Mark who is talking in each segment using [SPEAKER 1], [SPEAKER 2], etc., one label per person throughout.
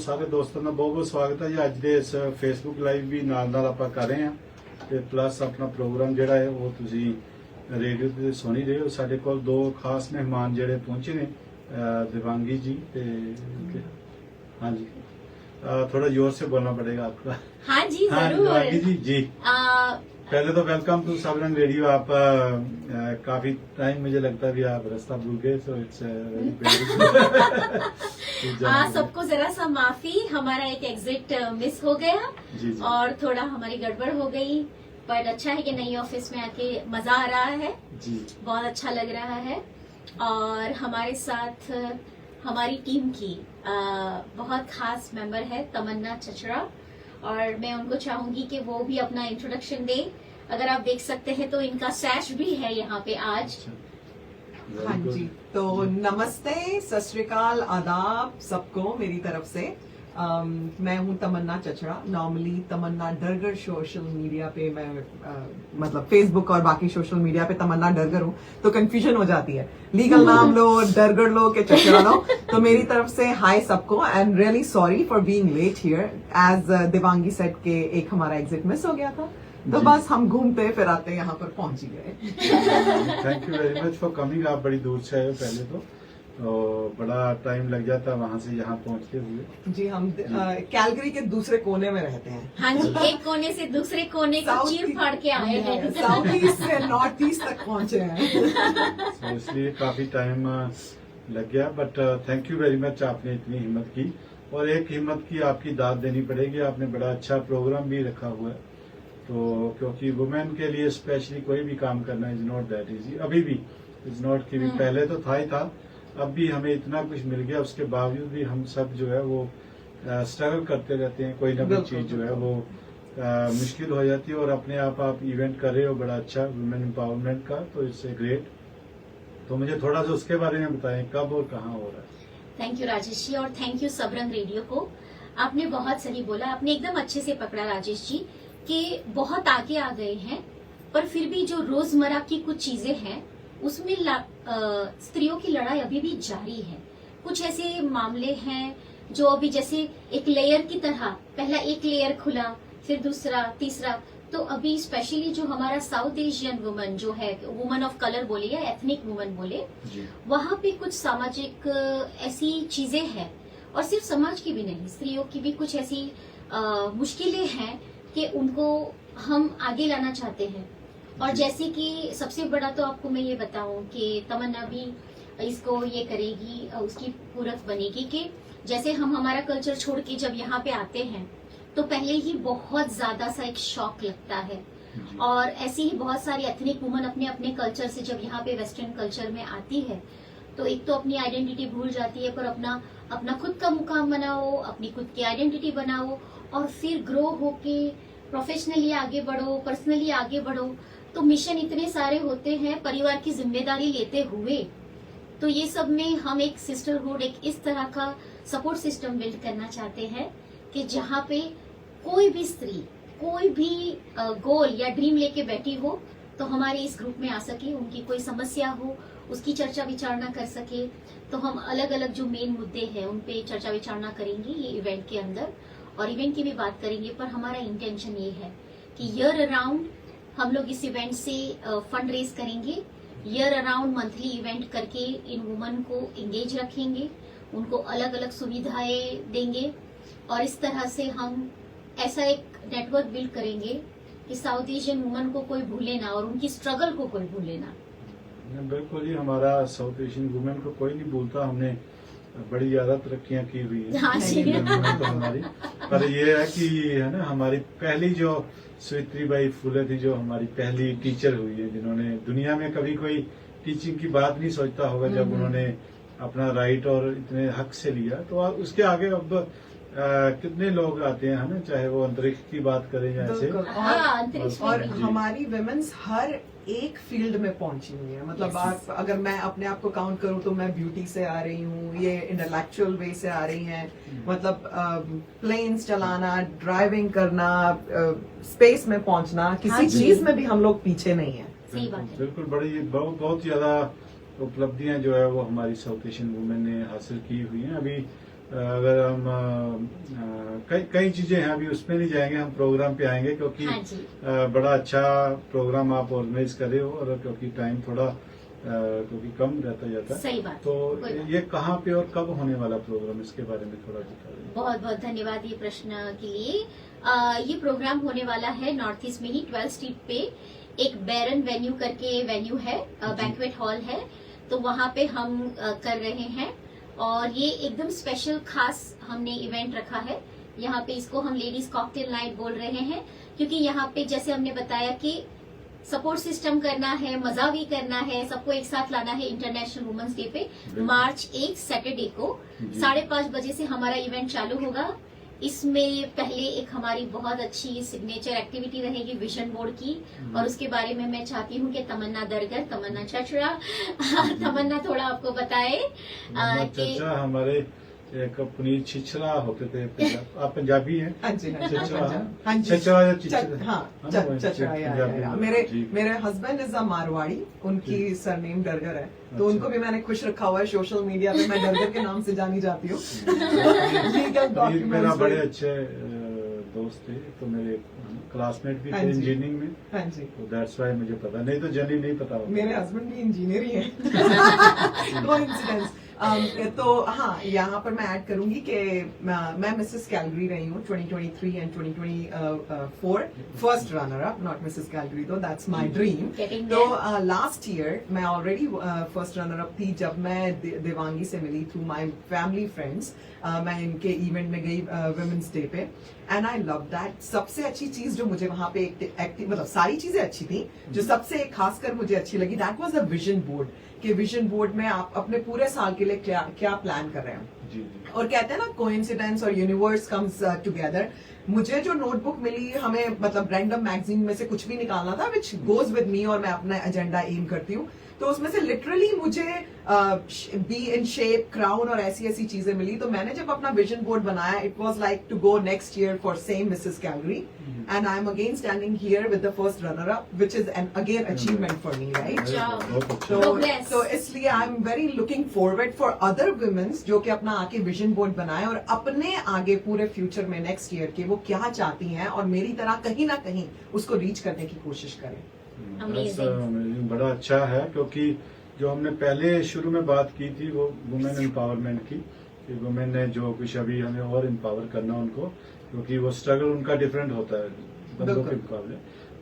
[SPEAKER 1] सारे दोस्तों का बहुत बहुत स्वागत है जी। अज दे इस फेसबुक लाइव भी नाल नाल आपां कर रहे हैं ते प्लस अपना प्रोग्राम जिहड़ा है वो तुसीं रेडियो ते सुन ही रहे हो। साडे कोल दो खास मेहमान जिहड़े पहुंचे ने दिवांगी जी ते हाँ जी थोड़ा जोर से बोलना पड़ेगा आपका।
[SPEAKER 2] हाँ जी जरूर।
[SPEAKER 1] दिवांगी जी पहले तो वेलकम टू सबरंग रेडियो। आप काफी टाइम मुझे लगता है भी आप रास्ता भूल गए, सो इट्स
[SPEAKER 2] सबको जरा सा माफी, हमारा एक एग्जिट मिस हो गया
[SPEAKER 1] जी।
[SPEAKER 2] और थोड़ा हमारी गड़बड़ हो गई, पर अच्छा है कि नई ऑफिस में आके मजा आ रहा है
[SPEAKER 1] जी,
[SPEAKER 2] बहुत अच्छा लग रहा है। और हमारे साथ हमारी टीम की बहुत खास मेंबर है तमन्ना चचड़ा, और मैं उनको चाहूंगी कि वो भी अपना इंट्रोडक्शन दे। अगर आप देख सकते हैं तो इनका सैश भी है यहाँ पे आज।
[SPEAKER 3] हाँ जी, तो नमस्ते, सत श्री अकाल, आदाब सबको मेरी तरफ से। मैं हूँ तमन्ना चचड़ा। नॉर्मली तमन्ना डरगर सोशल मीडिया पे मैं मतलब फेसबुक और बाकी सोशल मीडिया पे तमन्ना डरगर हूँ, तो कंफ्यूजन हो जाती है, लीगल नाम लो, डरगर लो के चचड़ा लो। तो मेरी तरफ से हाय सबको, I am really sorry for being late here as Divangi set के एक हमारा एग्जिट मिस हो गया था, तो बस हम घूमते फिर आते यहाँ पर पहुंच ही गए।
[SPEAKER 1] Thank you very much for coming. आप बड़ी दूर से आए हो, पहले तो बड़ा टाइम लग जाता है वहाँ से यहाँ पहुँचते हुए।
[SPEAKER 3] जी, हम कैलगरी के दूसरे कोने में रहते हैं।
[SPEAKER 2] हाँ जी, एक कोने से दूसरे कोने को चीर फाड़ के आए हैं,
[SPEAKER 3] साउथ ईस्ट से नॉर्थ ईस्ट तक पहुंचे हैं।
[SPEAKER 1] so, इसलिए काफी टाइम लग गया, but thank you very much, आपने इतनी हिम्मत की। और एक हिम्मत की आपकी दाद देनी पड़ेगी, आपने बड़ा अच्छा प्रोग्राम भी रखा हुआ है। तो क्योंकि वुमेन के लिए स्पेशली कोई भी काम करना इज नॉट दैट इजी, अभी भी इज नॉट की भी, पहले तो था ही था, अब भी हमें इतना कुछ मिल गया, उसके बावजूद भी हम सब जो है वो स्ट्रगल करते रहते हैं। कोई ना कोई चीज जो है वो मुश्किल हो जाती है। और अपने आप इवेंट कर रहे हो बड़ा अच्छा वुमेन एम्पावरमेंट का, तो इट्स ए ग्रेट। तो मुझे थोड़ा सा उसके बारे में बताएं, कब और कहाँ हो रहा है।
[SPEAKER 2] थैंक यू राजेश जी, और थैंक यू सबरंग रेडियो को। आपने बहुत सही बोला, आपने एकदम अच्छे से पकड़ा राजेश जी कि बहुत आगे आ गए हैं, पर फिर भी जो रोजमर्रा की कुछ चीजें हैं उसमें स्त्रियों की लड़ाई अभी भी जारी है। कुछ ऐसे मामले हैं जो अभी जैसे एक लेयर की तरह, पहला एक लेयर खुला, फिर दूसरा, तीसरा, तो अभी स्पेशली जो हमारा साउथ एशियन वुमन जो है, वुमन ऑफ कलर बोले या एथनिक वुमन बोले, वहाँ पे कुछ सामाजिक ऐसी चीजें हैं, और सिर्फ समाज की भी नहीं, स्त्रियों की भी कुछ ऐसी मुश्किलें हैं कि उनको हम आगे लाना चाहते हैं। और जैसे कि सबसे बड़ा तो आपको मैं ये बताऊं कि तमन्ना भी इसको ये करेगी, उसकी पूरक बनेगी कि जैसे हम हमारा कल्चर छोड़ के जब यहाँ पे आते हैं तो पहले ही बहुत ज्यादा सा एक शॉक लगता है, और ऐसी ही बहुत सारी एथनिक वुमन अपने अपने कल्चर से जब यहाँ पे वेस्टर्न कल्चर में आती है तो एक तो अपनी आइडेंटिटी भूल जाती है, पर अपना खुद का मुकाम बनाओ, अपनी खुद की आइडेंटिटी बनाओ, और फिर ग्रो होके प्रोफेशनली आगे बढ़ो, पर्सनली आगे बढ़ो। तो मिशन इतने सारे होते हैं परिवार की जिम्मेदारी लेते हुए, तो ये सब में हम एक सिस्टरहुड, एक इस तरह का सपोर्ट सिस्टम बिल्ड करना चाहते हैं कि जहाँ पे कोई भी स्त्री कोई भी गोल या ड्रीम लेके बैठी हो तो हमारे इस ग्रुप में आ सके, उनकी कोई समस्या हो उसकी चर्चा विचारणा कर सके। तो हम अलग अलग जो मेन मुद्दे हैं उन पे चर्चा विचारणा करेंगे ये इवेंट के अंदर, और इवेंट की भी बात करेंगे। पर हमारा इंटेंशन ये है कि ईयर अराउंड हम लोग इस इवेंट से फंड रेज करेंगे, ईयर अराउंड मंथली इवेंट करके इन वुमन को एंगेज रखेंगे, उनको अलग अलग सुविधाएं देंगे, और इस तरह से हम ऐसा एक नेटवर्क बिल्ड करेंगे कि साउथ एशियन वुमन को कोई भूले ना और उनकी स्ट्रगल को कोई भूले ना।
[SPEAKER 1] बिल्कुल ही, हमारा साउथ एशियन वुमेन को कोई नहीं भूलता, हमने बड़ी ज्यादा तरक्कियां की हुई है तो हमारी। पर ये है कि है ना, हमारी पहली जो सावित्रीबाई फुले थी, जो हमारी पहली टीचर हुई है, जिन्होंने दुनिया में कभी कोई टीचिंग की बात नहीं सोचता होगा, जब उन्होंने अपना राइट और इतने हक से लिया, तो उसके आगे अब कितने लोग आते हैं, है ना, चाहे वो अंतरिक्ष की बात करें या ऐसे।
[SPEAKER 3] और हमारी विमेन्स हर एक फील्ड में पहुंची हुई है। मतलब आप अगर मैं अपने आप को काउंट करूं तो मैं ब्यूटी से आ रही हूँ, ये इंटेलेक्चुअल वे से आ रही हैं, मतलब प्लेन्स चलाना, ड्राइविंग करना, स्पेस में पहुंचना, किसी चीज में भी हम लोग पीछे नहीं है।
[SPEAKER 2] सही बात है।
[SPEAKER 1] बिल्कुल, बड़ी बहुत ज्यादा उपलब्धियां जो है वो हमारी साउथ एशियन वुमेन ने हासिल की हुई हैं। अभी अगर हम कई चीजें हैं, अभी उसमें नहीं जाएंगे, हम प्रोग्राम पे आएंगे क्योंकि
[SPEAKER 2] हाँ जी।
[SPEAKER 1] बड़ा अच्छा प्रोग्राम आप ऑर्गेनाइज कर रहे हो, और क्योंकि टाइम थोड़ा क्योंकि कम रहता जाता है,
[SPEAKER 2] सही बात,
[SPEAKER 1] तो
[SPEAKER 2] कोई बात।
[SPEAKER 1] ये कहाँ पे और कब होने वाला प्रोग्राम, इसके बारे में थोड़ा बता दें।
[SPEAKER 2] बहुत बहुत धन्यवाद ये प्रश्न के लिए। ये प्रोग्राम होने वाला है नॉर्थ ईस्ट में ही 12 स्ट्रीट पे एक बैरन वेन्यू करके वेन्यू है, बैंक्वेट हॉल है, तो वहाँ पे हम कर रहे हैं। और ये एकदम स्पेशल खास हमने इवेंट रखा है। यहाँ पे इसको हम लेडीज कॉकटेल नाइट बोल रहे हैं, क्योंकि यहाँ पे जैसे हमने बताया कि सपोर्ट सिस्टम करना है, मजा भी करना है, सबको एक साथ लाना है इंटरनेशनल वुमेन्स डे पे मार्च 1 सैटरडे को
[SPEAKER 1] जी।
[SPEAKER 2] 5:30 बजे से हमारा इवेंट चालू होगा। इसमें पहले एक हमारी बहुत अच्छी सिग्नेचर एक्टिविटी रहेगी विजन बोर्ड की, और उसके बारे में मैं चाहती हूँ कि तमन्ना दरगर, तमन्ना चचरा तमन्ना थोड़ा आपको बताए कि
[SPEAKER 1] चर्चा हमारे एक पुनीत छिछरा होते थे, आप पंजाबी हैं?
[SPEAKER 3] हाँ जी, हाँ जी,
[SPEAKER 1] चचरा,
[SPEAKER 3] हाँ जी,
[SPEAKER 1] चचरा या चिचरा?
[SPEAKER 3] हाँ,
[SPEAKER 1] है ना, वही,
[SPEAKER 3] चचरा, या।
[SPEAKER 1] जी।
[SPEAKER 3] मेरे हस्बैंड इज अ मारवाड़ी, उनकी सरनेम डरगर है, तो
[SPEAKER 1] अच्छा।
[SPEAKER 3] उनको भी मैंने खुश रखा हुआ है सोशल मीडिया पे, मैं डरगर के नाम से जानी जाती हूँ।
[SPEAKER 1] ये मेरा बड़े अच्छे दोस्त थे, तो मेरे क्लासमेट भी
[SPEAKER 3] हाँ
[SPEAKER 1] थे
[SPEAKER 3] जी।
[SPEAKER 1] इंजीनियरिंग में,
[SPEAKER 3] हाँ जी,
[SPEAKER 1] तो दैट्स वाई मुझे पता, नहीं तो जनी नहीं पता होता।
[SPEAKER 3] मेरे हस्बैंड भी इंजीनियर ही हैं। कोइंसिडेंस। तो हाँ, यहाँ पर मैं ऐड करूंगी कि मैं मिसेस कैलगरी रही हूँ 2023 and 2024 first runner up, not Mrs Calgary दो, दैट्स माय ड्रीम।
[SPEAKER 2] Getting
[SPEAKER 3] तो लास्ट ईयर मैं ऑलरेडी फर्स्ट रनर अप थी जब मैं देवांगी से मिली थ्रू माय फैमिली फ्रेंड्स। मैं इनके इवेंट में गई वुमेन्स डे पे, एंड आई लव दैट। सबसे अच्छी चीज जो मुझे वहां पे मतलब सारी चीजें अच्छी थी, जो सबसे खासकर मुझे अच्छी लगी that was a vision board, कि विजन बोर्ड में आप अपने पूरे साल के लिए क्या प्लान कर रहे हैं।
[SPEAKER 1] जी जी।
[SPEAKER 3] और कहते हैं ना कोइंसिडेंस और यूनिवर्स कम्स टुगेदर। मुझे जो नोटबुक मिली, हमें मतलब रैंडम मैगजीन में से कुछ भी निकालना था विच गोज विद मी, और मैं अपना एजेंडा एम करती हूँ, तो उसमें से लिटरली मुझे बी इन शेप, क्राउन और ऐसी ऐसी चीजें मिली। तो मैंने जब अपना विजन बोर्ड बनाया, it was like to go next year for same Mrs Calgary, and I am again standing here with the first runner up, which is an again achievement for me, right.
[SPEAKER 1] बहुत अच्छा।
[SPEAKER 2] Progress.
[SPEAKER 3] तो इसलिए I am very looking forward for other womens जो कि अपना आके vision board बनाए और अपने आगे पूरे फ्यूचर में नेक्स्ट ईयर के वो क्या चाहती हैं, और मेरी तरह कहीं ना कहीं उसको रीच करने की कोशिश करें।
[SPEAKER 2] Amazing.
[SPEAKER 1] बड़ा अच्छा है, क्योंकि जो हमने पहले शुरू में बात की थी वो वुमेन एम्पावरमेंट की, कि वुमेन ने जो कुछ अभी हमें और एम्पावर करना उनको, क्योंकि वो स्ट्रगल उनका डिफरेंट होता है बंदों के मुकाबले,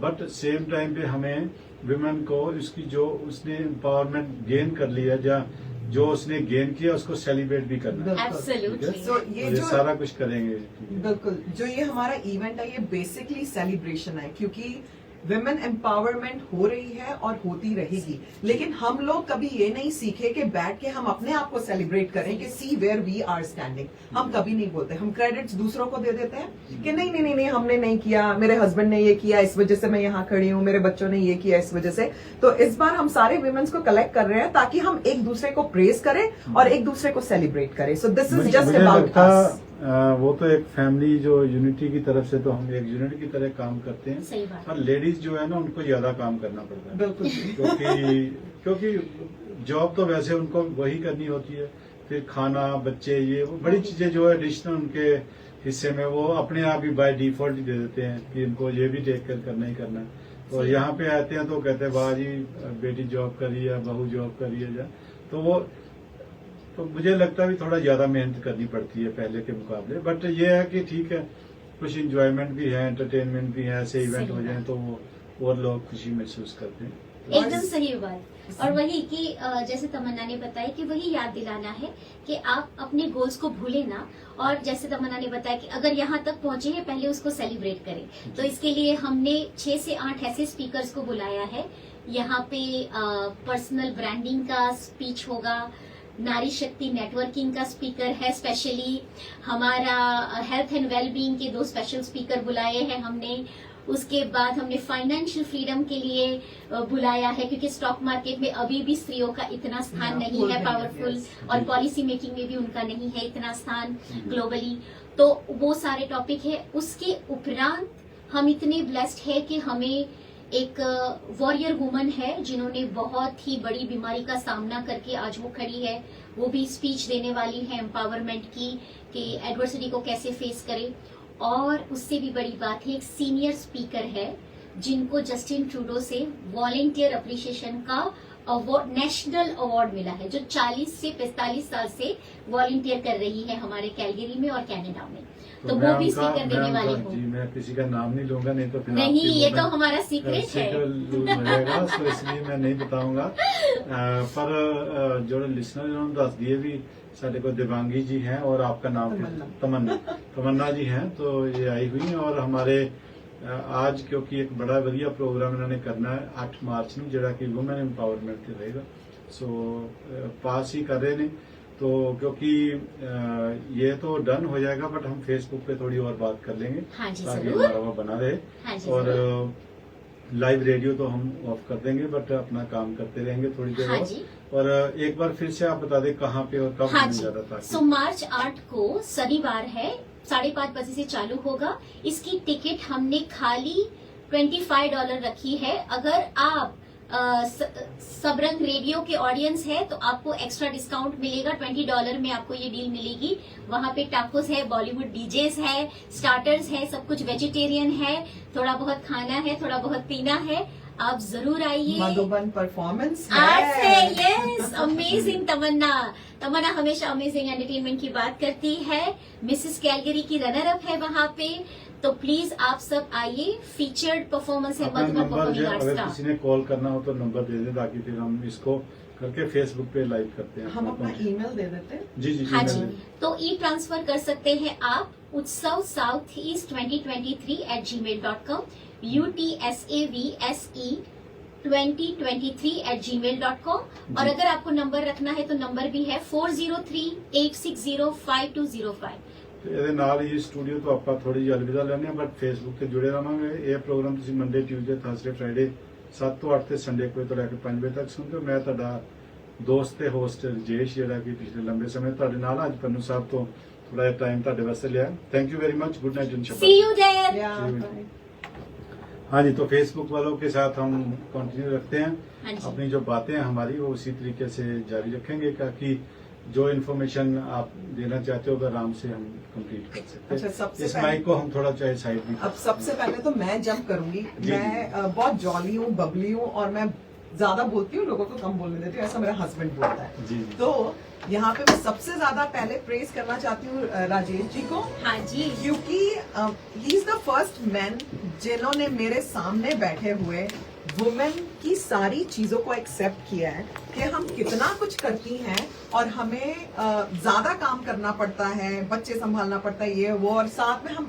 [SPEAKER 1] बट सेम टाइम पे हमें वुमेन को इसकी जो उसने एम्पावरमेंट गेन कर लिया, या जो उसने गेन किया उसको सेलिब्रेट भी करना है।
[SPEAKER 2] Absolutely.
[SPEAKER 3] So,
[SPEAKER 1] तो
[SPEAKER 3] ये
[SPEAKER 1] ये
[SPEAKER 3] जो
[SPEAKER 1] सारा कुछ करेंगे।
[SPEAKER 3] बिल्कुल, जो ये हमारा इवेंट है ये बेसिकली सेलिब्रेशन है, क्योंकि विमेन एम्पावरमेंट हो रही है और होती रहेगी, लेकिन हम लोग कभी ये नहीं सीखे कि बैठ के हम अपने आप को सेलिब्रेट करें कि सी वेयर वी आर स्टैंडिंग। हम कभी नहीं बोलते, हम क्रेडिट्स दूसरों को दे देते हैं कि नहीं नहीं नहीं नहीं हमने नहीं किया, मेरे हस्बैंड ने ये किया इस वजह से मैं यहाँ खड़ी हूँ, मेरे बच्चों ने ये किया इस वजह से। तो इस बार हम सारे विमेन्स को कलेक्ट कर रहे हैं ताकि हम एक दूसरे को प्रेज करें और एक दूसरे को सेलिब्रेट करें। सो दिस इज जस्ट
[SPEAKER 1] मुझे
[SPEAKER 3] अबाउट
[SPEAKER 1] लगता
[SPEAKER 3] अस।
[SPEAKER 1] वो तो एक फैमिली जो यूनिटी की तरफ से, तो हम एक यूनिट की तरह काम करते हैं,
[SPEAKER 2] सही बात।
[SPEAKER 1] और लेडीज जो है ना उनको ज्यादा काम करना पड़ता है,
[SPEAKER 3] बिल्कुल
[SPEAKER 1] क्योंकि जॉब तो वैसे उनको वही करनी होती है, फिर खाना, बच्चे, ये वो बड़ी चीजें जो है एडिशनल उनके हिस्से में वो अपने आप ही बाय डिफॉल्ट ही दे देते हैं कि इनको ये भी टेक केयर करना ही करना है। तो
[SPEAKER 2] सही।
[SPEAKER 1] यहाँ पे आते हैं तो कहते हैं वाह जी बेटी जॉब करी है, बहू जॉब करी है, तो वो तो मुझे लगता है भी थोड़ा ज्यादा मेहनत करनी पड़ती है पहले के मुकाबले, बट ये है कि ठीक है, कुछ इंजॉयमेंट भी है, एंटरटेनमेंट भी है, ऐसे इवेंट
[SPEAKER 2] सही
[SPEAKER 1] हो जाए
[SPEAKER 2] बात।
[SPEAKER 1] तो वो और लोग खुशी महसूस करते हैं।
[SPEAKER 2] एकदम सही बात। और वही कि जैसे तमन्ना ने बताया कि वही याद दिलाना है कि आप अपने गोल्स को भूले ना, और जैसे तमन्ना ने बताया कि अगर यहाँ तक पहुंचे हैं पहले उसको सेलिब्रेट करें। तो इसके लिए हमने 6 से 8 ऐसे स्पीकर्स को बुलाया है। यहाँ पे पर्सनल ब्रांडिंग का स्पीच होगा, नारी शक्ति नेटवर्किंग का स्पीकर है, स्पेशली हमारा हेल्थ एंड वेलबींग के 2 स्पेशल स्पीकर बुलाए हैं हमने। उसके बाद हमने फाइनेंशियल फ्रीडम के लिए बुलाया है, क्योंकि स्टॉक मार्केट में अभी भी स्त्रियों का इतना स्थान नहीं है पावरफुल, और पॉलिसी मेकिंग में भी उनका नहीं है इतना स्थान ग्लोबली। तो वो सारे टॉपिक है। उसके उपरांत हम इतने ब्लेस्ड है कि हमें एक वॉरियर वुमन है जिन्होंने बहुत ही बड़ी बीमारी का सामना करके आज वो खड़ी है, वो भी स्पीच देने वाली है एम्पावरमेंट की कि एडवर्सिटी को कैसे फेस करे। और उससे भी बड़ी बात है, एक सीनियर स्पीकर है जिनको जस्टिन ट्रूडो से वॉलेंटियर अप्रिसिएशन का अवार्ड, नेशनल अवार्ड मिला है, जो 40 से 45 साल से वॉलेंटियर कर रही है हमारे कैलगरी में और कनाडा में। तो वो भी स्पीकर देने वाली हूँ।
[SPEAKER 1] जी, मैं किसी का नाम नहीं लूंगा, नहीं तो फिर
[SPEAKER 2] नहीं,
[SPEAKER 1] आपकी
[SPEAKER 2] ये
[SPEAKER 1] वो
[SPEAKER 2] तो
[SPEAKER 1] मैं-
[SPEAKER 2] हमारा सीक्रेट है।
[SPEAKER 1] लूज हो जाएगा, तो इसलिए मैं नहीं बताऊंगा। पर जो लिसनर उन्होंने दस दिए भी, साढ़े को दिवांगी जी हैं और आपका नाम तमन्ना जी हैं, तो ये आई हुई हैं। और हमारे आज क्योंकि एक बड़ा वधिया प्रोग्राम इन्होंने करना है 8 मार्च ਨੂੰ ਜਿਹੜਾ कि वुमेन एम्पावरमेंट ਤੇ रहेगा, सो पास ही कर रहे हैं। तो क्योंकि ये तो डन हो जाएगा, बट हम फेसबुक पे थोड़ी और बात कर लेंगे
[SPEAKER 2] हाँ जी,
[SPEAKER 1] ताकि
[SPEAKER 2] जरूर।
[SPEAKER 1] हमारा वो बना रहे।
[SPEAKER 2] हाँ जी,
[SPEAKER 1] और
[SPEAKER 2] जरूर।
[SPEAKER 1] लाइव रेडियो तो हम ऑफ कर देंगे, बट अपना काम करते रहेंगे थोड़ी देर
[SPEAKER 2] हाँ
[SPEAKER 1] और।
[SPEAKER 2] जी।
[SPEAKER 1] और एक बार फिर से आप बता दें कहाँ पे और कब
[SPEAKER 2] हाँ
[SPEAKER 1] होने
[SPEAKER 2] जी,
[SPEAKER 1] जा रहा था।
[SPEAKER 2] सो मार्च 8 को शनिवार है, 5:30 बजे से चालू होगा। इसकी टिकट हमने खाली $25 रखी है। अगर आप सबरंग रेडियो के ऑडियंस है तो आपको एक्स्ट्रा डिस्काउंट मिलेगा। $20 में आपको ये डील मिलेगी। वहाँ पे टाकोस है, बॉलीवुड डीजेस है, स्टार्टर्स है, सब कुछ वेजिटेरियन है, थोड़ा बहुत खाना है, थोड़ा बहुत पीना है। आप जरूर आइए।
[SPEAKER 3] मधुबन परफॉर्मेंस
[SPEAKER 2] आज से
[SPEAKER 3] है।
[SPEAKER 2] यस, अमेजिंग तमन्ना हमेशा अमेजिंग एंटरटेनमेंट की बात करती है। मिसेस कैलगरी की रनर अप है वहाँ पे। तो प्लीज आप सब आइए। फीचर्ड परफॉर्मेंस है
[SPEAKER 1] अपना
[SPEAKER 2] मधुबन
[SPEAKER 1] नंबर
[SPEAKER 2] परफॉर्मिंग
[SPEAKER 1] जो
[SPEAKER 2] आर्ट्स
[SPEAKER 1] अगर
[SPEAKER 2] का।
[SPEAKER 1] किसी ने कॉल करना हो तो नंबर दे दे, ताकि फिर हम इसको करके फेसबुक पे लाइव करते हैं।
[SPEAKER 3] हम अपना ईमेल दे देते हैं।
[SPEAKER 1] जी जी
[SPEAKER 2] हाँ
[SPEAKER 1] मैं
[SPEAKER 2] जी,
[SPEAKER 1] दे-
[SPEAKER 2] तो ई ट्रांसफर कर सकते हैं आप उत्सव south east 2023@gmail.com, UTSAVSE 2023@gmail.com। और
[SPEAKER 1] जी।
[SPEAKER 2] अगर आपको नंबर रखना है तो नंबर भी है 4038605205।
[SPEAKER 1] ਤੇ ਇਹਦੇ ਨਾਲ ਹੀ ਸਟੂਡੀਓ ਤੋਂ ਆਪਾਂ ਥੋੜੀ ਜਿਹੀ ਅਲਵਿਦਾ ਲੈਣੇ ਆ, ਬਟ ਫੇਸਬੁੱਕ ਤੇ ਜੁੜੇ ਰਵਾਂਗੇ। ਇਹ ਪ੍ਰੋਗਰਾਮ ਤੁਸੀਂ ਮੰਡੇ, ਟਿਊਜ਼ਡੇ, ਥਰਸਡੇ, ਫਰਾਈਡੇ 7 ਤੋਂ 8 ਤੇ ਸੰਡੇ ਕੋਈ ਤੋਂ ਲੈ ਕੇ 5 ਵਜੇ ਤੱਕ ਸੁਣਦੇ ਹੋ। ਮੈਂ ਤੁਹਾਡਾ ਦੋਸਤ ਤੇ ਹੋਸਟ ਰਜੇਸ਼, ਜਿਹੜਾ ਕਿ ਪਿਛਲੇ ਲੰਬੇ ਸਮੇਂ ਤੁਹਾਡੇ ਨਾਲ ਅੱਜ ਪੰਨੂ ਸਾਹਿਬ ਤੋਂ ਥੋੜਾ ਜਿਹਾ ਟਾਈਮ ਤੁਹਾਡੇ ਵਾਸਤੇ ਲਿਆ। Thank you very much, good night
[SPEAKER 2] see you there.
[SPEAKER 3] Yeah,
[SPEAKER 1] जी,
[SPEAKER 3] bye.
[SPEAKER 1] हाँ जी, तो फेसबुक वालों के साथ हम कंटिन्यू रखते हैं।
[SPEAKER 2] हाँ जी।
[SPEAKER 1] अपनी जो बातें हैं हमारी वो उसी तरीके से जारी रखेंगे, ताकि जो इन्फॉर्मेशन आप देना चाहते हो वो आराम से हम कंप्लीट कर सकते
[SPEAKER 3] अच्छा,
[SPEAKER 1] हैं।
[SPEAKER 3] सबसे
[SPEAKER 1] इस
[SPEAKER 3] पहले-
[SPEAKER 1] माइक को हम थोड़ा चाहे साइड भी
[SPEAKER 3] अब सबसे पहले तो मैं जंप करूंगी।
[SPEAKER 1] जी,
[SPEAKER 3] मैं बहुत जॉली हूँ, बबली हूँ और मैं ज्यादा बोलती हूँ, लोगों को कम बोलने देती हूँ, ऐसा मेरा हस्बैंड बोलता है।
[SPEAKER 1] जी।
[SPEAKER 3] तो यहाँ पे मैं सबसे ज्यादा पहले प्रेज करना चाहती हूँ राजेश जी को,
[SPEAKER 2] हाँ जी,
[SPEAKER 3] क्योंकि he is the first man जिन्होंने मेरे सामने बैठे हुए वुमेन की सारी चीजों को एक्सेप्ट किया है कि हम कितना कुछ करती हैं और हमें ज्यादा काम करना पड़ता है, बच्चे संभालना पड़ता है, ये वो, और साथ में हम